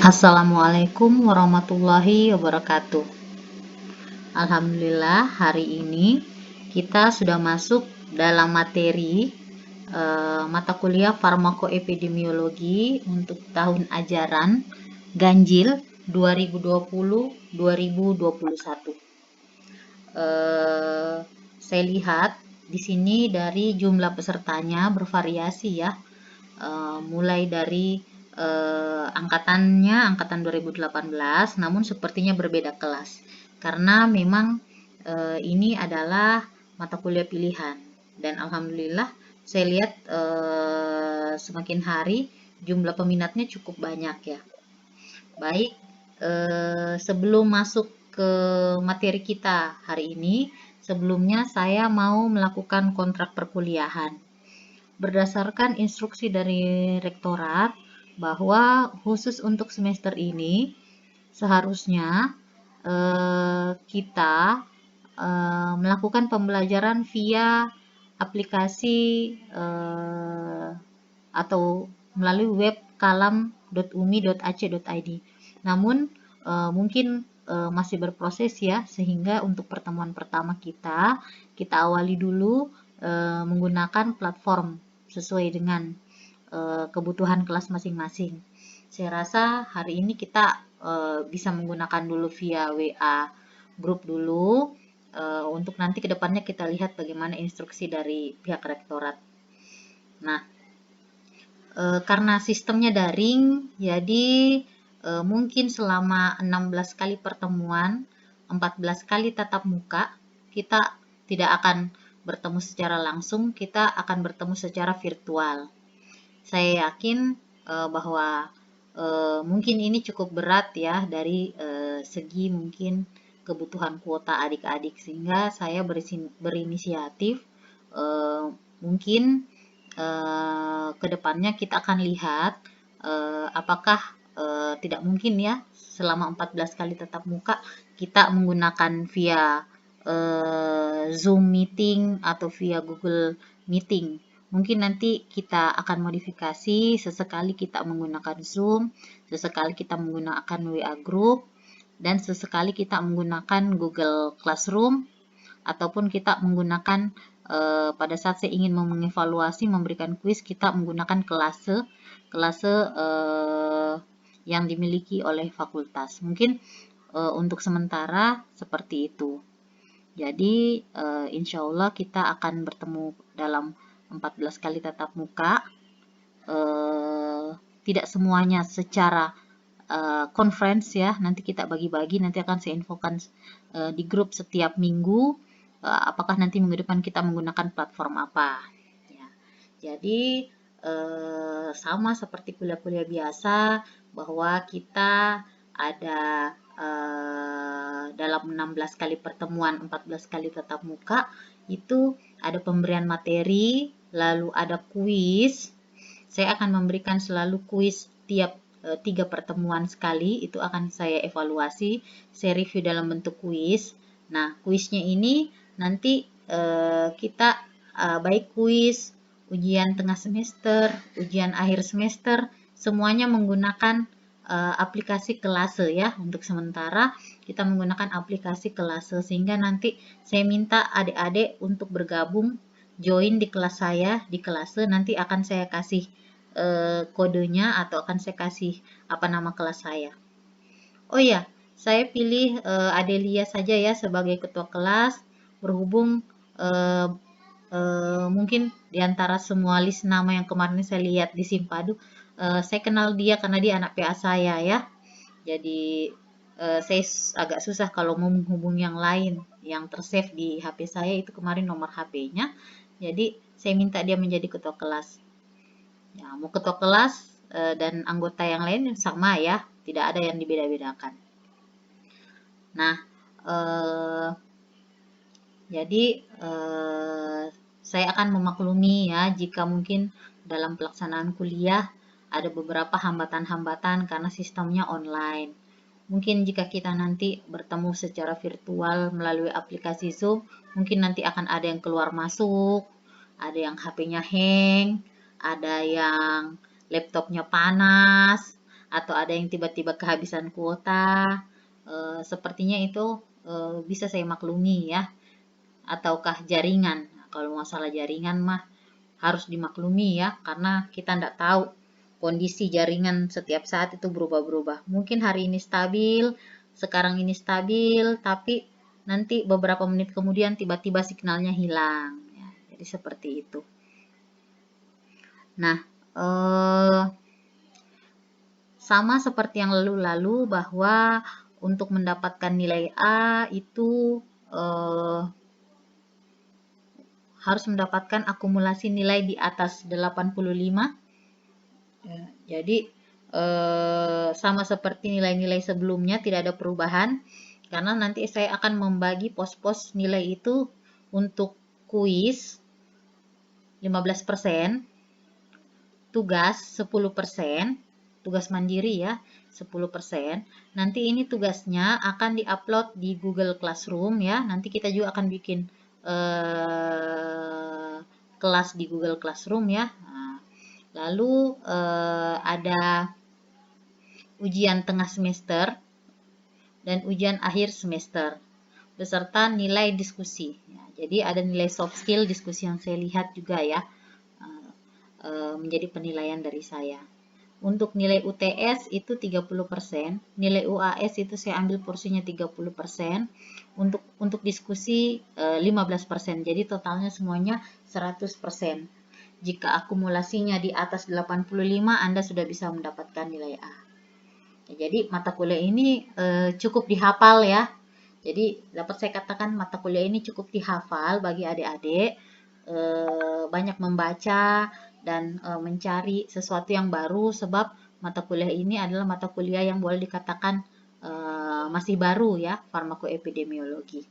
Assalamualaikum warahmatullahi wabarakatuh. Alhamdulillah hari ini kita sudah masuk dalam materi mata kuliah farmakoepidemiologi untuk tahun ajaran ganjil 2020-2021. Saya lihat di sini dari jumlah pesertanya bervariasi ya. Mulai dari angkatan 2018, namun sepertinya berbeda kelas karena memang ini adalah mata kuliah pilihan, dan alhamdulillah saya lihat semakin hari jumlah peminatnya cukup banyak ya. Baik, sebelum masuk ke materi kita hari ini, sebelumnya saya mau melakukan kontrak perkuliahan. Berdasarkan instruksi dari rektorat bahwa khusus untuk semester ini seharusnya kita melakukan pembelajaran via aplikasi atau melalui web kalam.umi.ac.id. Namun mungkin masih berproses ya, sehingga untuk pertemuan pertama kita awali dulu menggunakan platform sesuai dengan kebutuhan kelas masing-masing. Saya rasa hari ini kita bisa menggunakan dulu via WA grup dulu, untuk nanti kedepannya kita lihat bagaimana instruksi dari pihak rektorat. Nah, karena sistemnya daring, jadi mungkin selama 16 kali pertemuan, 14 kali tatap muka, kita tidak akan bertemu secara langsung, kita akan bertemu secara virtual. Saya yakin bahwa mungkin ini cukup berat ya dari segi mungkin kebutuhan kuota adik-adik, sehingga saya berinisiatif mungkin kedepannya kita akan lihat apakah tidak mungkin ya selama 14 kali tatap muka kita menggunakan via Zoom meeting atau via Google Meeting. Mungkin nanti kita akan modifikasi, sesekali kita menggunakan Zoom, sesekali kita menggunakan WA Group, dan sesekali kita menggunakan Google Classroom, ataupun kita menggunakan pada saat saya ingin mengevaluasi, memberikan kuis, kita menggunakan kelase yang dimiliki oleh fakultas. Mungkin untuk sementara seperti itu. Jadi insya Allah kita akan bertemu dalam 14 kali tatap muka. Tidak semuanya secara conference ya, nanti kita bagi-bagi, nanti akan saya infokan di grup setiap minggu apakah nanti minggu depan kita menggunakan platform apa ya. Jadi sama seperti kuliah-kuliah biasa, bahwa kita ada dalam 16 kali pertemuan, 14 kali tatap muka, itu ada pemberian materi, lalu ada kuis. Saya akan memberikan selalu kuis tiap 3 pertemuan sekali, itu akan saya evaluasi, saya review dalam bentuk kuis. Nah, kuisnya ini nanti kita baik kuis, ujian tengah semester, ujian akhir semester, semuanya menggunakan aplikasi Kelase ya. Untuk sementara kita menggunakan aplikasi Kelase, sehingga nanti saya minta adik-adik untuk bergabung, join di kelas saya di Kelase. Nanti akan saya kasih kodenya, atau akan saya kasih apa nama kelas saya. Oh ya, saya pilih Adelia saja ya sebagai ketua kelas, berhubung mungkin diantara semua list nama yang kemarin saya lihat di Simpadu, saya kenal dia karena dia anak PA saya ya. Jadi saya agak susah kalau mau menghubungi yang lain. Yang tersave di HP saya itu kemarin nomor HP-nya. Jadi saya minta dia menjadi ketua kelas. Ya, mau ketua kelas dan anggota yang lain sama ya, tidak ada yang dibeda-bedakan. Nah, jadi saya akan memaklumi ya jika mungkin dalam pelaksanaan kuliah ada beberapa hambatan-hambatan karena sistemnya online. Mungkin jika kita nanti bertemu secara virtual melalui aplikasi Zoom, mungkin nanti akan ada yang keluar masuk, ada yang HP-nya hang, ada yang laptopnya panas, atau ada yang tiba-tiba kehabisan kuota, sepertinya itu bisa saya maklumi ya, ataukah jaringan. Kalau masalah jaringan mah harus dimaklumi ya, karena kita tidak tahu kondisi jaringan setiap saat itu berubah-berubah. Mungkin hari ini stabil, sekarang ini stabil, tapi nanti beberapa menit kemudian tiba-tiba signalnya hilang. Ya, jadi seperti itu. Nah, sama seperti yang lalu-lalu bahwa untuk mendapatkan nilai A itu harus mendapatkan akumulasi nilai di atas 85. Ya, jadi sama seperti nilai-nilai sebelumnya, tidak ada perubahan, karena nanti saya akan membagi pos-pos nilai itu untuk kuis 15%, tugas 10%, tugas mandiri ya 10%. Nanti ini tugasnya akan diupload di Google Classroom ya. Nanti kita juga akan bikin kelas di Google Classroom ya. Nah, lalu ada ujian tengah semester dan ujian akhir semester beserta nilai diskusi. Ya, jadi ada nilai soft skill diskusi yang saya lihat juga ya, menjadi penilaian dari saya. Untuk nilai UTS itu 30%, nilai UAS itu saya ambil porsinya 30%, untuk diskusi 15%. Jadi totalnya semuanya 100%. Jika akumulasinya di atas 85, Anda sudah bisa mendapatkan nilai A. Ya, jadi mata kuliah ini cukup dihafal ya. Jadi dapat saya katakan mata kuliah ini cukup dihafal bagi adik-adik, banyak membaca dan mencari sesuatu yang baru, sebab mata kuliah ini adalah mata kuliah yang boleh dikatakan masih baru ya, farmakoepidemiologi.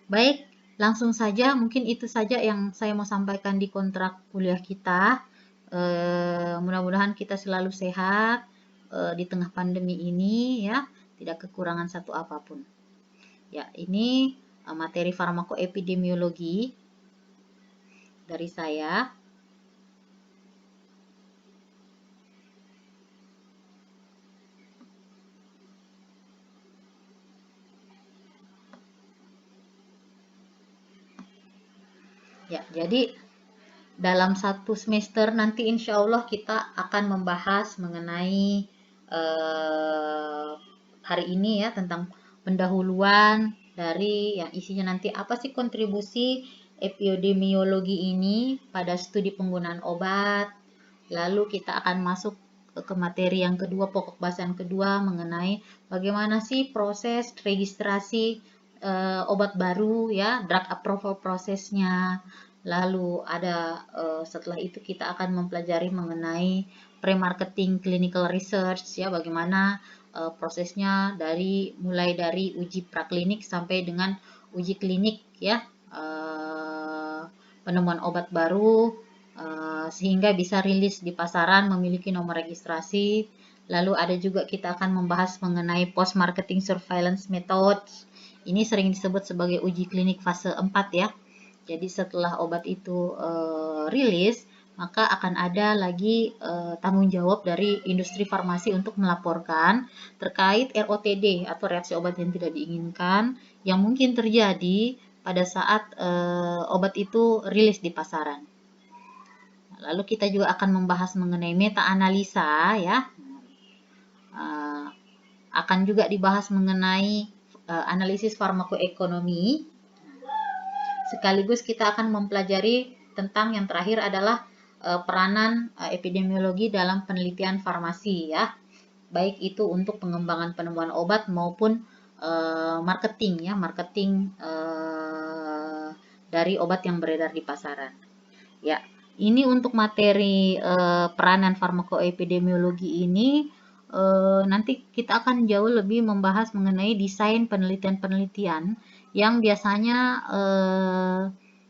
Baik, langsung saja, mungkin itu saja yang saya mau sampaikan di kontrak kuliah kita. Mudah-mudahan kita selalu sehat di tengah pandemi ini ya, tidak kekurangan satu apapun. Ya, ini materi farmakoepidemiologi dari saya. Ya, jadi dalam satu semester nanti insya Allah kita akan membahas mengenai hari ini ya, tentang pendahuluan dari yang isinya nanti apa sih kontribusi epidemiologi ini pada studi penggunaan obat. Lalu kita akan masuk ke materi yang kedua, pokok bahasan kedua mengenai bagaimana sih proses registrasi obat baru ya, drug approval prosesnya. Lalu ada setelah itu kita akan mempelajari mengenai pre-marketing clinical research ya, bagaimana prosesnya mulai dari uji praklinik sampai dengan uji klinik ya, penemuan obat baru sehingga bisa rilis di pasaran, memiliki nomor registrasi. Lalu ada juga kita akan membahas mengenai post marketing surveillance methods. Ini sering disebut sebagai uji klinik fase 4 ya. Jadi setelah obat itu rilis, maka akan ada lagi tanggung jawab dari industri farmasi untuk melaporkan terkait ROTD atau reaksi obat yang tidak diinginkan yang mungkin terjadi pada saat obat itu rilis di pasaran. Lalu kita juga akan membahas mengenai meta-analisa ya. Akan juga dibahas mengenai analisis farmakoekonomi. Sekaligus kita akan mempelajari tentang yang terakhir adalah peranan epidemiologi dalam penelitian farmasi ya. Baik itu untuk pengembangan penemuan obat maupun marketing ya, marketing dari obat yang beredar di pasaran. Ya, ini untuk materi peranan farmakoepidemiologi ini nanti kita akan jauh lebih membahas mengenai desain penelitian-penelitian yang biasanya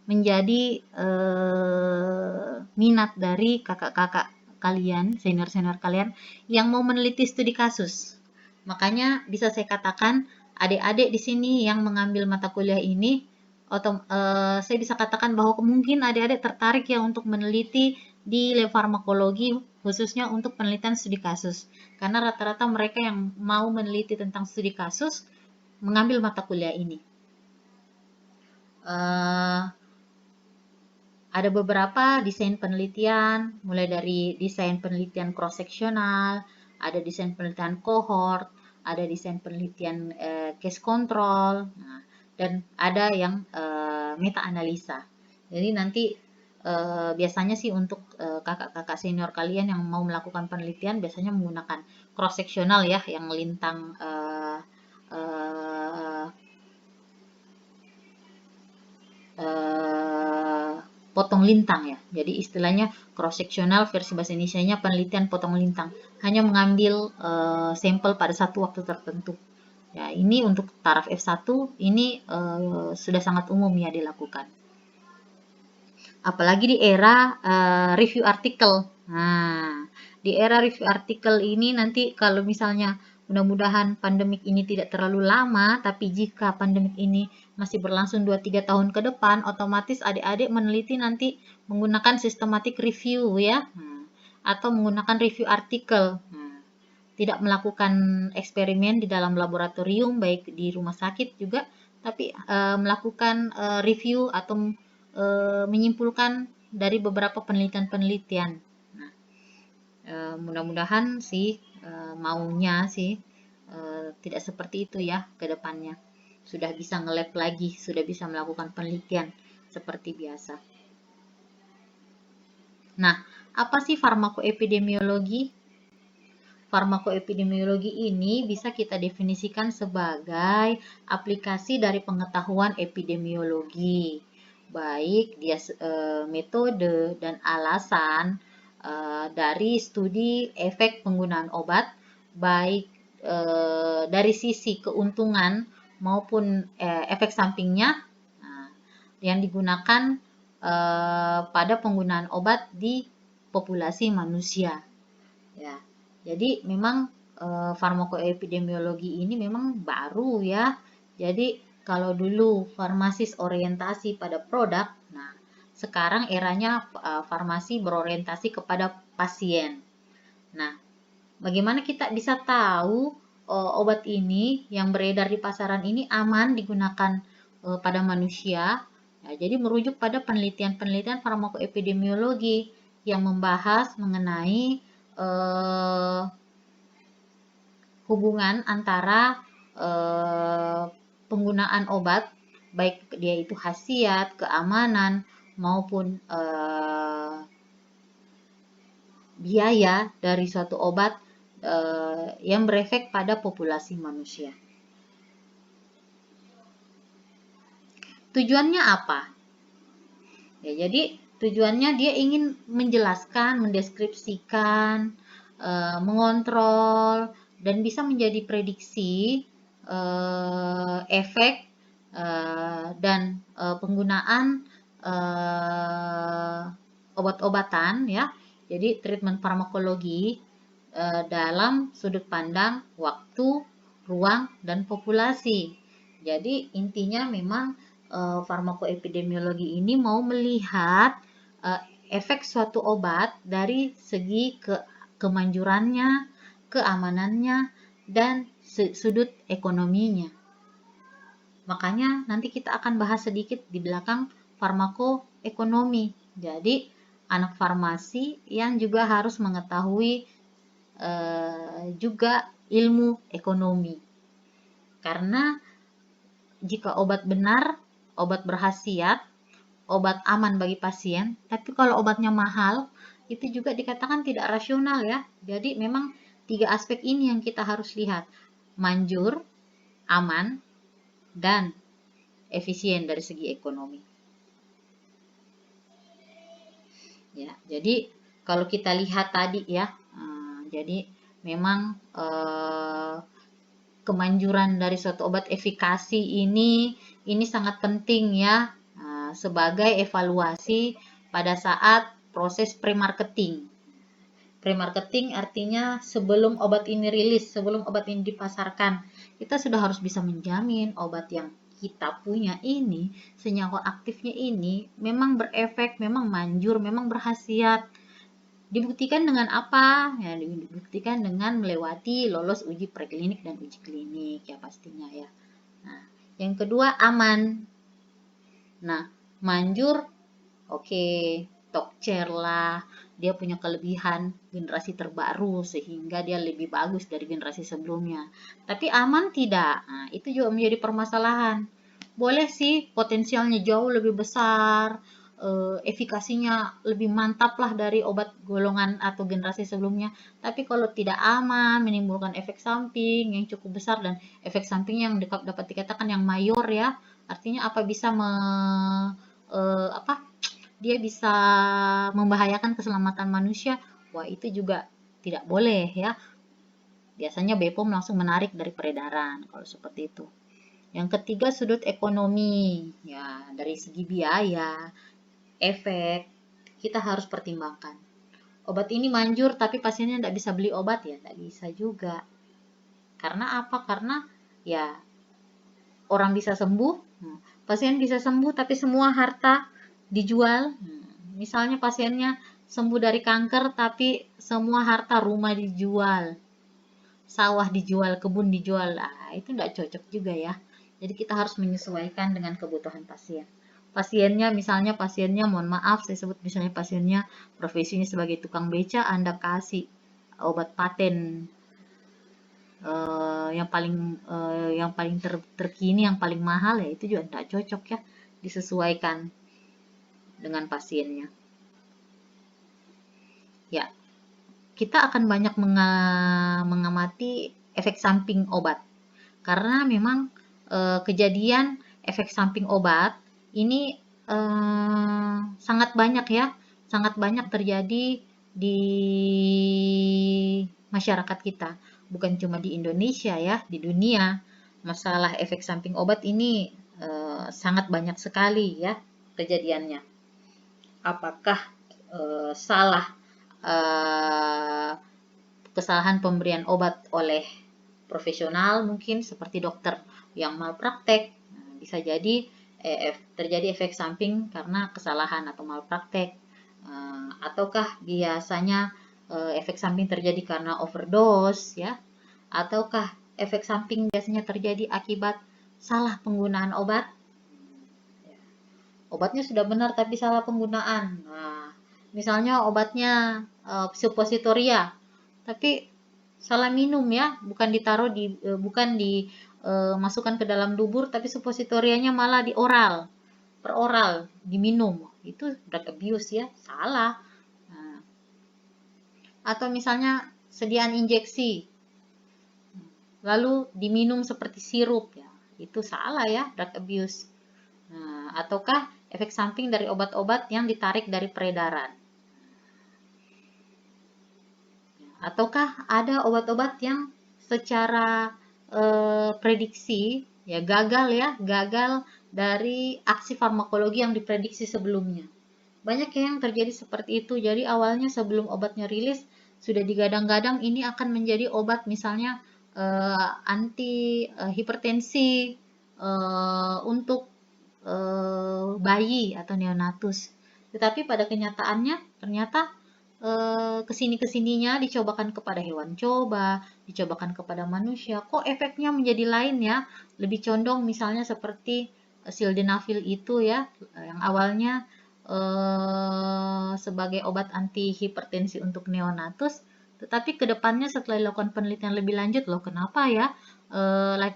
menjadi minat dari kakak-kakak kalian, senior-senior kalian yang mau meneliti studi kasus. Makanya bisa saya katakan adik-adik di sini yang mengambil mata kuliah ini, saya bisa katakan bahwa mungkin adik-adik tertarik ya untuk meneliti di lab farmakologi, khususnya untuk penelitian studi kasus. Karena rata-rata mereka yang mau meneliti tentang studi kasus mengambil mata kuliah ini. Ada beberapa desain penelitian, mulai dari desain penelitian cross-seksional, ada desain penelitian cohort, ada desain penelitian case control, dan ada yang meta-analisa. Jadi nanti biasanya sih untuk kakak-kakak senior kalian yang mau melakukan penelitian biasanya menggunakan cross-seksional ya, yang lintang potong lintang ya. Jadi istilahnya cross-sectional, versi bahasa Indonesianya penelitian potong lintang. Hanya mengambil sampel pada satu waktu tertentu. Ya, ini untuk taraf F1 ini sudah sangat umum ya dilakukan. Apalagi di era review artikel. Nah, di era review artikel ini nanti kalau misalnya mudah-mudahan pandemik ini tidak terlalu lama, tapi jika pandemik ini masih berlangsung 2-3 tahun ke depan, otomatis adik-adik meneliti nanti menggunakan systematic review ya, atau menggunakan review artikel. Tidak melakukan eksperimen di dalam laboratorium, baik di rumah sakit juga, tapi melakukan review atau menyimpulkan dari beberapa penelitian-penelitian. Nah, mudah-mudahan sih maunya sih tidak seperti itu ya ke depannya. Sudah bisa nge-lab lagi, sudah bisa melakukan penelitian seperti biasa. Nah, apa sih farmakoepidemiologi? Farmakoepidemiologi ini bisa kita definisikan sebagai aplikasi dari pengetahuan epidemiologi, baik dia metode dan alasan dari studi efek penggunaan obat, baik dari sisi keuntungan maupun efek sampingnya yang digunakan pada penggunaan obat di populasi manusia. Ya, jadi memang farmakoepidemiologi ini memang baru ya. Jadi kalau dulu farmasis orientasi pada produk, nah sekarang eranya farmasi berorientasi kepada pasien. Nah, bagaimana kita bisa tahu obat ini yang beredar di pasaran ini aman digunakan pada manusia? Nah, jadi merujuk pada penelitian-penelitian farmakoepidemiologi yang membahas mengenai hubungan antara penggunaan obat, baik dia itu khasiat, keamanan, maupun biaya dari suatu obat yang berefek pada populasi manusia. Tujuannya apa? Ya, jadi tujuannya dia ingin menjelaskan, mendeskripsikan, mengontrol, dan bisa menjadi prediksi efek dan penggunaan obat-obatan ya. Jadi treatment farmakologi dalam sudut pandang waktu, ruang, dan populasi. Jadi intinya memang farmakoepidemiologi ini mau melihat efek suatu obat dari segi kemanjurannya, keamanannya, dan sudut ekonominya. Makanya nanti kita akan bahas sedikit di belakang farmakoekonomi. Jadi anak farmasi yang juga harus mengetahui juga ilmu ekonomi. Karena jika obat benar, obat berkhasiat, obat aman bagi pasien, tapi kalau obatnya mahal, itu juga dikatakan tidak rasional ya. Jadi memang 3 aspek ini yang kita harus lihat. Manjur, aman, dan efisien dari segi ekonomi. Ya, jadi kalau kita lihat tadi ya, jadi memang kemanjuran dari suatu obat efikasi ini sangat penting ya sebagai evaluasi pada saat proses pre-marketing. Pre-marketing artinya sebelum obat ini rilis, sebelum obat ini dipasarkan, kita sudah harus bisa menjamin obat yang kita punya ini, senyawa aktifnya ini memang berefek, memang manjur, memang berkhasiat. Dibuktikan dengan apa? Ya, dibuktikan dengan melewati lolos uji preklinik dan uji klinik ya pastinya ya. Nah, yang kedua aman. Nah, manjur oke, Tokcer lah, dia punya kelebihan generasi terbaru sehingga dia lebih bagus dari generasi sebelumnya. Tapi aman tidak? Nah, itu juga menjadi permasalahan. Boleh sih potensialnya jauh lebih besar, efikasinya lebih mantap lah dari obat golongan atau generasi sebelumnya. Tapi kalau tidak aman, menimbulkan efek samping yang cukup besar dan efek samping yang dapat dikatakan yang mayor ya. Artinya apa bisa dia bisa membahayakan keselamatan manusia, wah itu juga tidak boleh ya. Biasanya BPOM langsung menarik dari peredaran kalau seperti itu. Yang ketiga sudut ekonomi, ya dari segi biaya, efek, kita harus pertimbangkan. Obat ini manjur tapi pasiennya tidak bisa beli obat ya, tidak bisa juga. Karena apa? Karena ya orang bisa sembuh, pasien bisa sembuh tapi semua harta dijual. Misalnya pasiennya sembuh dari kanker tapi semua harta rumah dijual, sawah dijual, kebun dijual. Itu tidak cocok juga ya. Jadi kita harus menyesuaikan dengan kebutuhan pasien. Pasiennya mohon maaf saya sebut misalnya pasiennya profesinya sebagai tukang beca, Anda kasih obat paten yang paling terkini, yang paling mahal ya itu juga tidak cocok ya, disesuaikan dengan pasiennya. Ya, kita akan banyak mengamati efek samping obat karena memang kejadian efek samping obat ini sangat banyak ya, sangat banyak terjadi di masyarakat kita, bukan cuma di Indonesia ya, di dunia masalah efek samping obat ini sangat banyak sekali ya kejadiannya. Apakah salah kesalahan pemberian obat oleh profesional mungkin seperti dokter yang malpraktek, bisa jadi terjadi efek samping karena kesalahan atau malpraktek, ataukah biasanya efek samping terjadi karena overdose ya, ataukah efek samping biasanya terjadi akibat salah penggunaan obat. Obatnya sudah benar tapi salah penggunaan. Nah, misalnya obatnya suppositoria tapi salah minum ya, bukan dimasukkan ke dalam dubur tapi suppositorianya malah di oral, per oral diminum. Itu drug abuse ya, salah. Nah, atau misalnya sediaan injeksi lalu diminum seperti sirup ya, itu salah ya, drug abuse. Nah, ataukah efek samping dari obat-obat yang ditarik dari peredaran. Ataukah ada obat-obat yang secara prediksi ya gagal dari aksi farmakologi yang diprediksi sebelumnya. Banyak yang terjadi seperti itu. Jadi awalnya sebelum obatnya rilis sudah digadang-gadang ini akan menjadi obat misalnya anti hipertensi untuk bayi atau neonatus. Tetapi pada kenyataannya ternyata kesini-kesininya dicobakan kepada hewan coba, dicobakan kepada manusia, kok efeknya menjadi lain ya, lebih condong misalnya seperti sildenafil itu ya, yang awalnya sebagai obat anti hipertensi untuk neonatus, tetapi kedepannya setelah dilakukan penelitian lebih lanjut loh, kenapa ya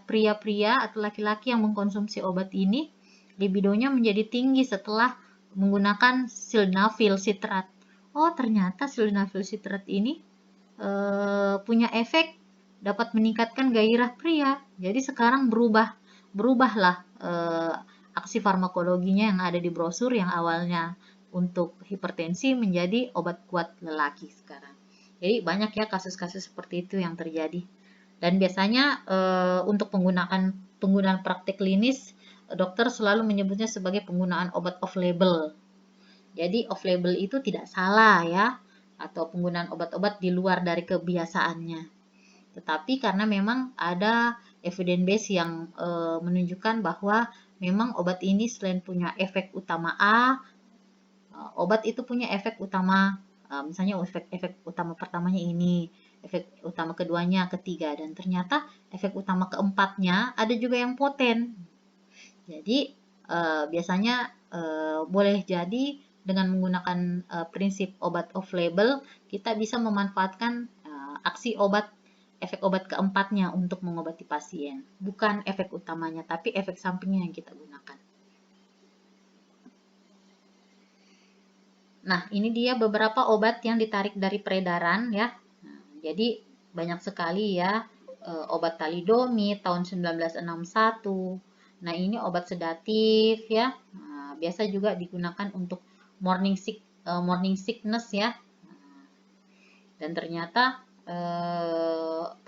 pria-pria atau laki-laki yang mengkonsumsi obat ini libidonya menjadi tinggi setelah menggunakan sildenafil sitrat. Oh, ternyata sildenafil sitrat ini punya efek dapat meningkatkan gairah pria. Jadi sekarang berubahlah aksi farmakologinya yang ada di brosur yang awalnya untuk hipertensi menjadi obat kuat lelaki sekarang. Jadi banyak ya kasus-kasus seperti itu yang terjadi. Dan biasanya untuk penggunaan praktik klinis, dokter selalu menyebutnya sebagai penggunaan obat off-label. Jadi off-label itu tidak salah ya, atau penggunaan obat-obat di luar dari kebiasaannya. Tetapi karena memang ada evidence base yang menunjukkan bahwa memang obat ini selain punya efek utama A, obat itu punya efek utama Misalnya efek utama pertamanya ini, efek utama keduanya, ketiga, dan ternyata efek utama keempatnya ada juga yang poten. Jadi biasanya boleh jadi dengan menggunakan prinsip obat off label, kita bisa memanfaatkan aksi obat, efek obat keempatnya untuk mengobati pasien. Bukan efek utamanya, tapi efek sampingnya yang kita gunakan. Nah, ini dia beberapa obat yang ditarik dari peredaran ya. Nah, jadi banyak sekali ya, obat thalidomid tahun 1961. Nah, ini obat sedatif ya. Nah, biasa juga digunakan untuk morning sickness ya. Dan ternyata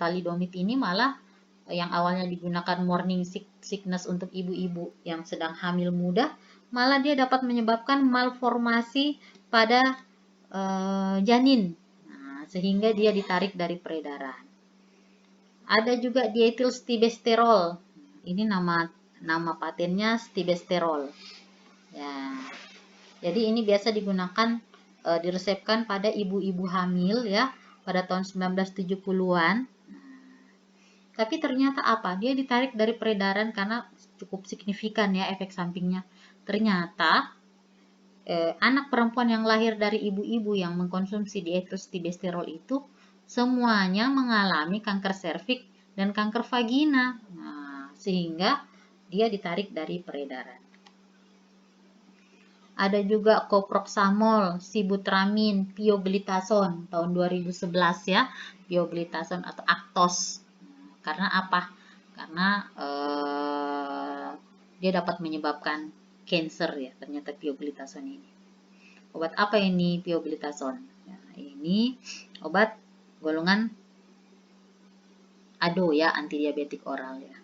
thalidomid ini malah yang awalnya digunakan morning sickness untuk ibu-ibu yang sedang hamil muda, malah dia dapat menyebabkan malformasi pada janin, nah, sehingga dia ditarik dari peredaran. Ada juga diethylstibesterol, ini nama patennya stibesterol. Ya, jadi ini biasa digunakan diresepkan pada ibu-ibu hamil ya pada tahun 1970-an. Tapi ternyata apa? Dia ditarik dari peredaran karena cukup signifikan ya efek sampingnya. Ternyata anak perempuan yang lahir dari ibu-ibu yang mengkonsumsi diethylstibesterol itu semuanya mengalami kanker serviks dan kanker vagina. Nah, sehingga dia ditarik dari peredaran. Ada juga coproxamol, sibutramine, pioglitazone tahun 2011 ya, pioglitazone atau Actos. Karena apa? Karena dia dapat menyebabkan cancer ya, ternyata pioglitazone ini. Obat apa ini pioglitazone? Nah, ini obat golongan ADO ya, antidiabetik oral ya.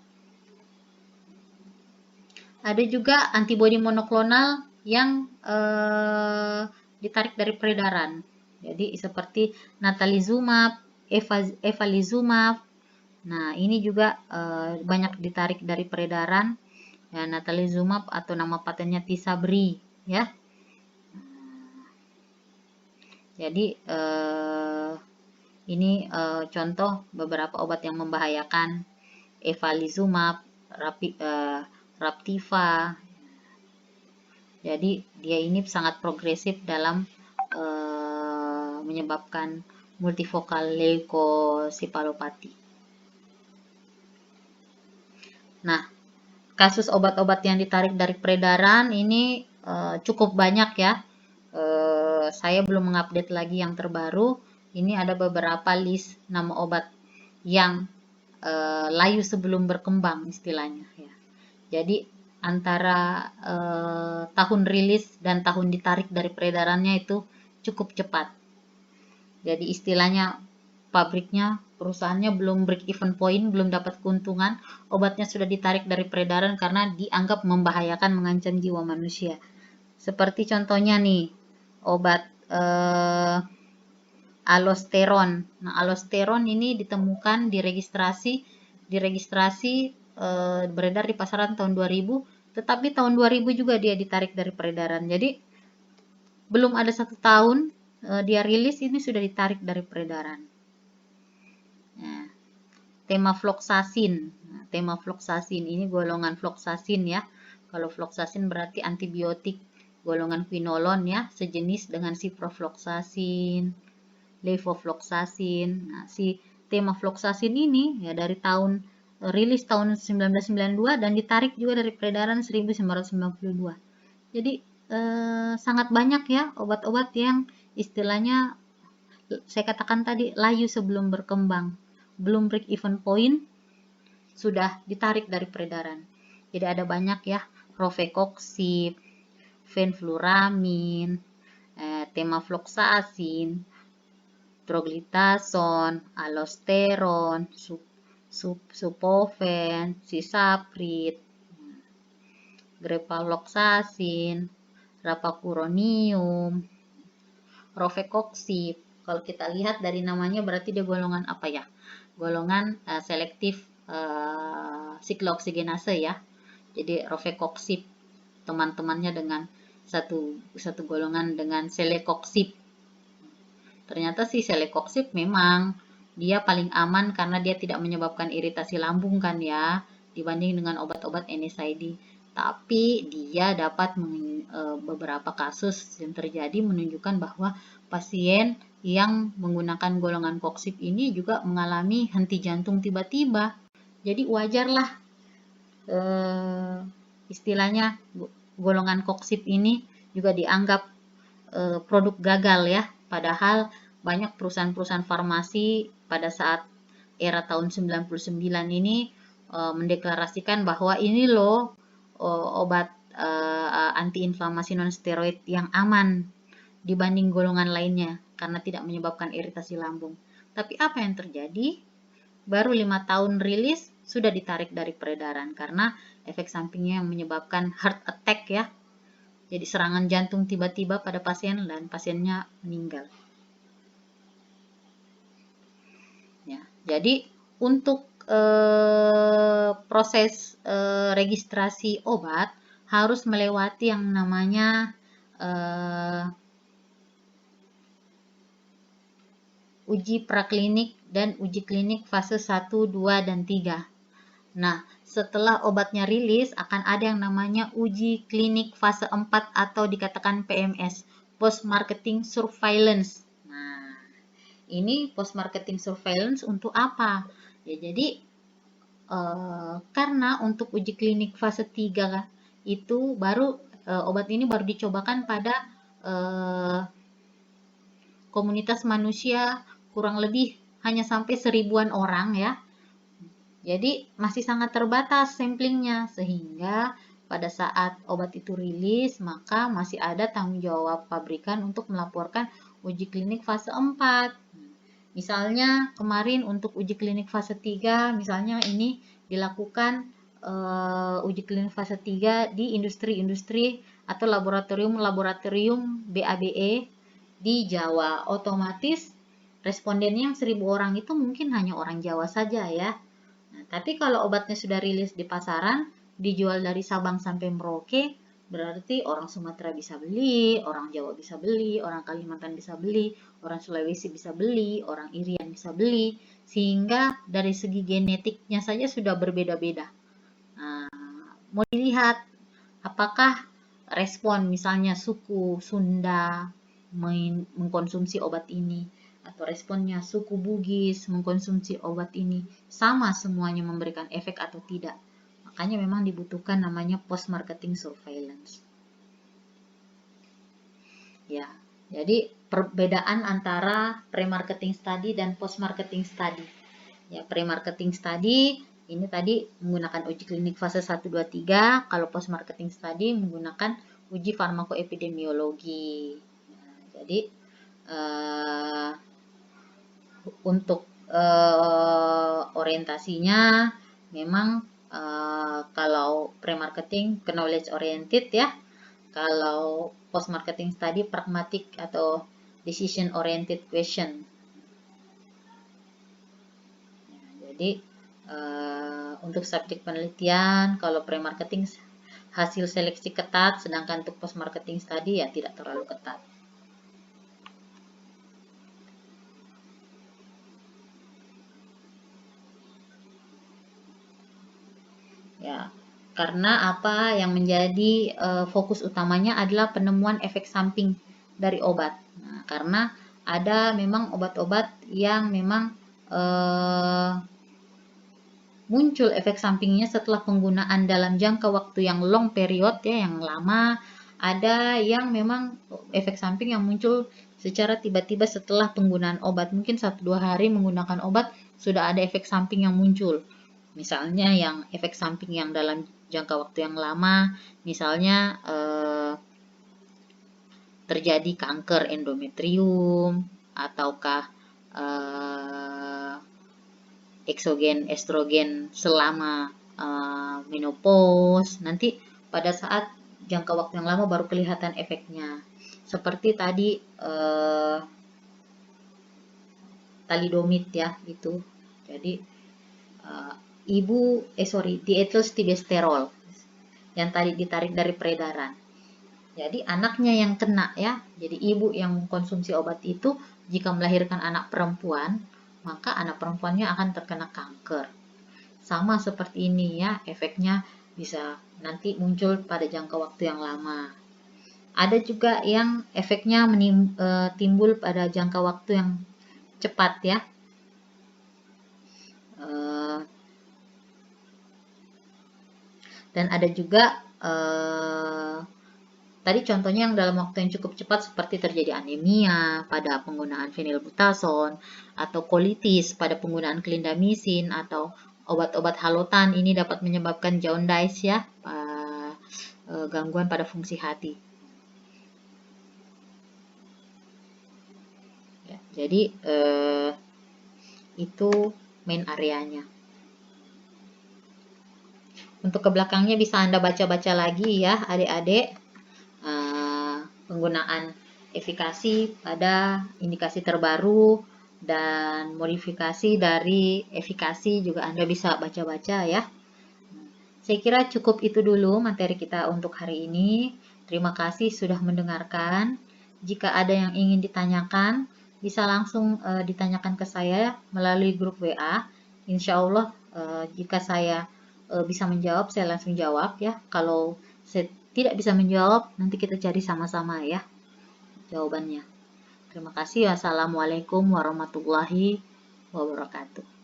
Ada juga antibodi monoklonal yang ditarik dari peredaran. Jadi seperti natalizumab, eculizumab. Nah, ini juga banyak ditarik dari peredaran. Ya, natalizumab atau nama patennya Tisabri ya. Jadi ini contoh beberapa obat yang membahayakan: eculizumab, Raptiva. Jadi dia ini sangat progresif dalam menyebabkan multifocal leukosipalopati. Nah, kasus obat-obat yang ditarik dari peredaran ini cukup banyak ya. Saya belum mengupdate lagi yang terbaru. Ini ada beberapa list nama obat yang layu sebelum berkembang istilahnya ya. Jadi antara tahun rilis dan tahun ditarik dari peredarannya itu cukup cepat. Jadi istilahnya pabriknya, perusahaannya belum break even point, belum dapat keuntungan, obatnya sudah ditarik dari peredaran karena dianggap membahayakan, mengancam jiwa manusia. Seperti contohnya nih, obat allosteron. Nah, allosteron ini ditemukan diregistrasi beredar di pasaran tahun 2000, tetapi tahun 2000 juga dia ditarik dari peredaran. Jadi belum ada 1 tahun dia rilis, ini sudah ditarik dari peredaran. Nah, temafloxacin. Nah, temafloxacin ini golongan floxacin ya. Kalau floxacin berarti antibiotik golongan quinolon ya, sejenis dengan ciprofloxacin, levofloxacin. Nah, si temafloxacin ini ya dari tahun rilis tahun 1992 dan ditarik juga dari peredaran 1992. Jadi sangat banyak ya obat-obat yang istilahnya saya katakan tadi layu sebelum berkembang, belum break even point sudah ditarik dari peredaran. Jadi ada banyak ya, rofecoxib, fenfluramine, temafloxacin, troglitazone, allosteron, supofen, cisapride, grepaloxacin, rapacuronium, rofecoxib. Kalau kita lihat dari namanya berarti dia golongan apa ya? Golongan selektif siklooksigenase ya. Jadi rofecoxib teman-temannya dengan satu golongan dengan celecoxib. ternyata si celecoxib memang dia paling aman karena dia tidak menyebabkan iritasi lambung kan ya, dibanding dengan obat-obat NSAID. Tapi dia dapat beberapa kasus yang terjadi menunjukkan bahwa pasien yang menggunakan golongan koksib ini juga mengalami henti jantung tiba-tiba. Jadi wajarlah istilahnya golongan koksib ini juga dianggap produk gagal ya. Padahal banyak perusahaan-perusahaan farmasi pada saat era tahun 99 ini mendeklarasikan bahwa ini loh obat antiinflamasi non-steroid yang aman dibanding golongan lainnya karena tidak menyebabkan iritasi lambung. Tapi apa yang terjadi? Baru 5 tahun rilis sudah ditarik dari peredaran karena efek sampingnya yang menyebabkan heart attack ya. Jadi serangan jantung tiba-tiba pada pasien dan pasiennya meninggal. Ya, jadi untuk proses registrasi obat harus melewati yang namanya uji praklinik dan uji klinik fase 1, 2, dan 3. Nah, setelah obatnya rilis akan ada yang namanya uji klinik fase 4 atau dikatakan PMS, Post Marketing Surveillance. Nah, ini Post Marketing Surveillance untuk apa? Ya, jadi karena untuk uji klinik fase 3 itu baru obat ini baru dicobakan pada komunitas manusia kurang lebih hanya sampai 1000-an orang ya. Jadi masih sangat terbatas samplingnya sehingga pada saat obat itu rilis maka masih ada tanggung jawab pabrikan untuk melaporkan uji klinik fase 4. Misalnya kemarin untuk uji klinik fase 3 misalnya ini dilakukan uji klinik fase 3 di industri-industri atau laboratorium BABE di Jawa. Otomatis respondennya yang 1000 orang itu mungkin hanya orang Jawa saja ya. Nah, tapi kalau obatnya sudah rilis di pasaran, dijual dari Sabang sampai Merauke, berarti orang Sumatera bisa beli, orang Jawa bisa beli, orang Kalimantan bisa beli, orang Sulawesi bisa beli, orang Irian bisa beli, sehingga dari segi genetiknya saja sudah berbeda-beda. Nah, mau dilihat apakah respon misalnya suku Sunda mengkonsumsi obat ini atau responnya suku Bugis mengkonsumsi obat ini sama semuanya memberikan efek atau tidak. Makanya memang dibutuhkan namanya post marketing surveillance. Ya, jadi perbedaan antara pre-marketing study dan post marketing study. Ya, pre-marketing study ini tadi menggunakan uji klinik fase 1, 2, 3. Kalau post marketing study menggunakan uji farmakoepidemiologi. Nah, jadi untuk orientasinya memang kalau pre-marketing ke knowledge oriented ya. Kalau post marketing study pragmatic atau decision oriented question. Jadi untuk subjek penelitian kalau pre-marketing hasil seleksi ketat, sedangkan untuk post marketing study ya tidak terlalu ketat. Ya, karena apa yang menjadi fokus utamanya adalah penemuan efek samping dari obat. Nah, karena ada memang obat-obat yang memang muncul efek sampingnya setelah penggunaan dalam jangka waktu yang long period ya, yang lama. Ada yang memang efek samping yang muncul secara tiba-tiba setelah penggunaan obat. Mungkin 1-2 hari menggunakan obat sudah ada efek samping yang muncul. Misalnya yang efek samping yang dalam jangka waktu yang lama, misalnya terjadi kanker endometrium ataukah eksogen estrogen selama menopause. Nanti pada saat jangka waktu yang lama baru kelihatan efeknya. Seperti tadi thalidomid ya itu. Jadi diethylstibesterol yang tadi ditarik dari peredaran. Jadi anaknya yang kena ya. Jadi ibu yang mengkonsumsi obat itu Jika melahirkan anak perempuan, maka anak perempuannya akan terkena kanker. Sama seperti ini ya, efeknya bisa nanti muncul pada jangka waktu yang lama. Ada juga yang efeknya timbul pada jangka waktu yang cepat ya. Dan ada juga tadi contohnya yang dalam waktu yang cukup cepat seperti terjadi anemia pada penggunaan phenylbutazone atau kolitis pada penggunaan clindamycin atau obat-obat halotan. Ini dapat menyebabkan jaundice ya, gangguan pada fungsi hati. Ya, jadi itu main areanya. Untuk ke belakangnya bisa Anda baca-baca lagi ya adik-adik, penggunaan efikasi pada indikasi terbaru dan modifikasi dari efikasi juga Anda bisa baca-baca ya. Saya kira cukup itu dulu materi kita untuk hari ini. Terima kasih sudah mendengarkan. Jika ada yang ingin ditanyakan, bisa langsung ditanyakan ke saya melalui grup WA. Insya Allah jika saya bisa menjawab, saya langsung jawab ya. Kalau saya tidak bisa menjawab, nanti kita cari sama-sama ya jawabannya. Terima kasih. Wassalamualaikum warahmatullahi wabarakatuh.